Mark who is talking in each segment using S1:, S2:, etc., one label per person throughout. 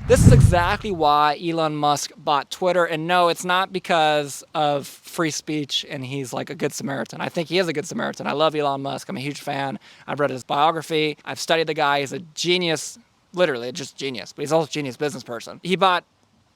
S1: This is exactly why Elon Musk bought Twitter. And no, it's not because of free speech and he's like a good Samaritan. I think he is a good Samaritan. I love Elon Musk. I'm a huge fan. I've read his biography. I've studied the guy. He's a genius, literally just genius, but he's also a genius business person. He bought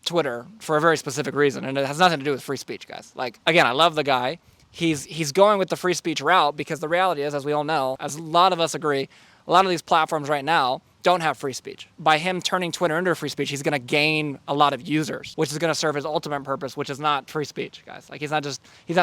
S1: Twitter for a very specific reason, and it has nothing to do with free speech, guys. Like, again, I love the guy. He's going with the free speech route because the reality is, as we all know, as a lot of us agree, a lot of these platforms right now don't have free speech. By him turning Twitter into free speech, he's going to gain a lot of users, which is going to serve his ultimate purpose, which is not free speech, guys. Like, he's not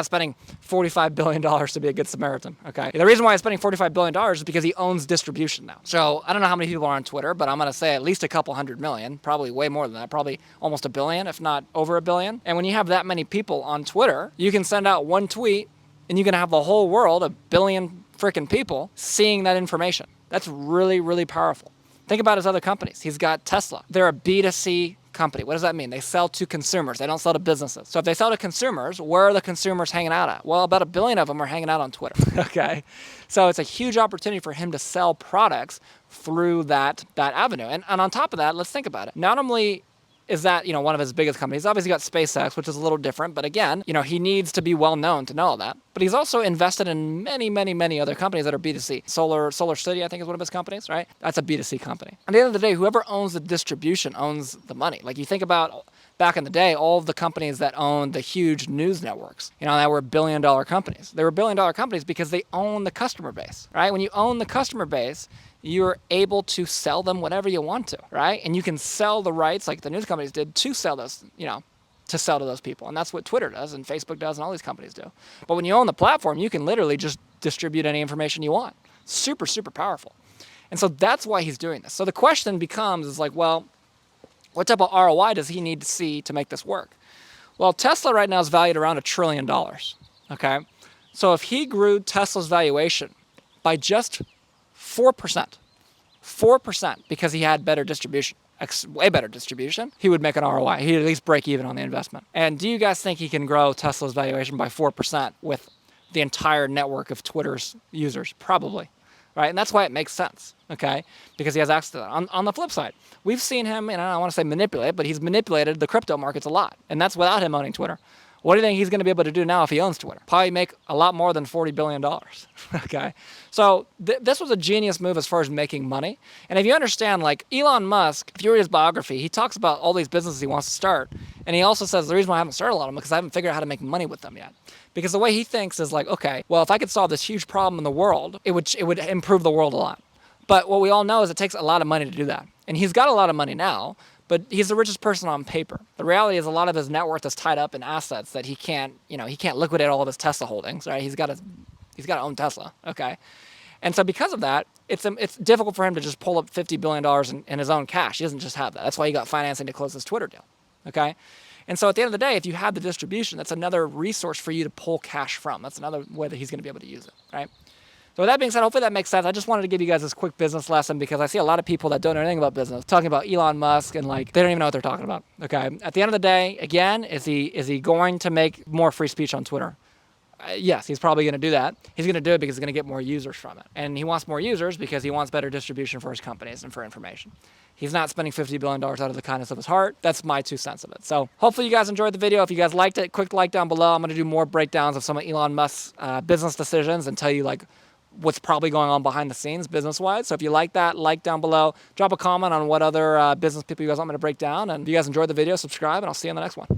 S1: spending $45 billion to be a good Samaritan, okay? The reason why he's spending $45 billion is because he owns distribution now. So I don't know how many people are on Twitter, but I'm going to say at least a couple 100 million, probably way more than that, probably almost a billion, if not over a billion. And when you have that many people on Twitter, you can send out one tweet and you can have the whole world, a billion freaking people, seeing that information. That's really, really powerful. Think about his other companies. He's got Tesla. They're a B2C company. What does that mean? They sell to consumers. They don't sell to businesses. So if they sell to consumers, where are the consumers hanging out at? Well, about a billion of them are hanging out on Twitter. Okay. So it's a huge opportunity for him to sell products through that avenue. And on top of that, let's think about it. Not only is that, one of his biggest companies. Obviously got SpaceX, which is a little different, but again, he needs to be well known to know all that. But he's also invested in many, many, many other companies that are B2C. Solar City, I think, is one of his companies, right? That's a B2C company. At the end of the day, whoever owns the distribution owns the money. Like, you think about back in the day, all of the companies that owned the huge news networks, that were billion-dollar companies. They were billion-dollar companies because they own the customer base, right? When you own the customer base, you're able to sell them whatever you want to, right? And you can sell the rights, like the news companies did, to sell those, to sell to those people. And that's what Twitter does and Facebook does and all these companies do. But when you own the platform, you can literally just distribute any information you want. Super, super powerful. And so that's why he's doing this. So the question becomes, well, what type of ROI does he need to see to make this work? Well, Tesla right now is valued around $1 trillion, okay? So if he grew Tesla's valuation by just 4%, because he had better distribution, way better distribution, he would make an ROI. He'd at least break even on the investment. And do you guys think he can grow Tesla's valuation by 4% with the entire network of Twitter's users? Probably, right? And that's why it makes sense, okay? Because he has access to that. On the flip side, we've seen him, and I don't want to say manipulate, but he's manipulated the crypto markets a lot. And that's without him owning Twitter. What do you think he's going to be able to do now if he owns Twitter? Probably make a lot more than $40 billion, okay? So this was a genius move as far as making money. And if you understand, like Elon Musk, if you read his biography, he talks about all these businesses he wants to start. And he also says the reason why I haven't started a lot of them is because I haven't figured out how to make money with them yet. Because the way he thinks is like, okay, well, if I could solve this huge problem in the world, it would improve the world a lot. But what we all know is it takes a lot of money to do that. And he's got a lot of money now, but he's the richest person on paper. The reality is a lot of his net worth is tied up in assets that he can't liquidate all of his Tesla holdings, right? He's got to own Tesla, okay? And so because of that, it's difficult for him to just pull up $50 billion in his own cash. He doesn't just have that. That's why he got financing to close his Twitter deal, okay? And so at the end of the day, if you have the distribution, that's another resource for you to pull cash from. That's another way that he's going to be able to use it, right? So with that being said, hopefully that makes sense. I just wanted to give you guys this quick business lesson because I see a lot of people that don't know anything about business talking about Elon Musk and they don't even know what they're talking about. Okay. At the end of the day, again, is he going to make more free speech on Twitter? Yes, he's probably going to do that. He's going to do it because he's going to get more users from it. And he wants more users because he wants better distribution for his companies and for information. He's not spending $50 billion out of the kindness of his heart. That's my 2 cents of it. So hopefully you guys enjoyed the video. If you guys liked it, click like down below. I'm going to do more breakdowns of some of Elon Musk's business decisions and tell you what's probably going on behind the scenes business-wise. So if you like that, like down below. Drop a comment on what other business people you guys want me to break down. And if you guys enjoyed the video, subscribe, and I'll see you in the next one.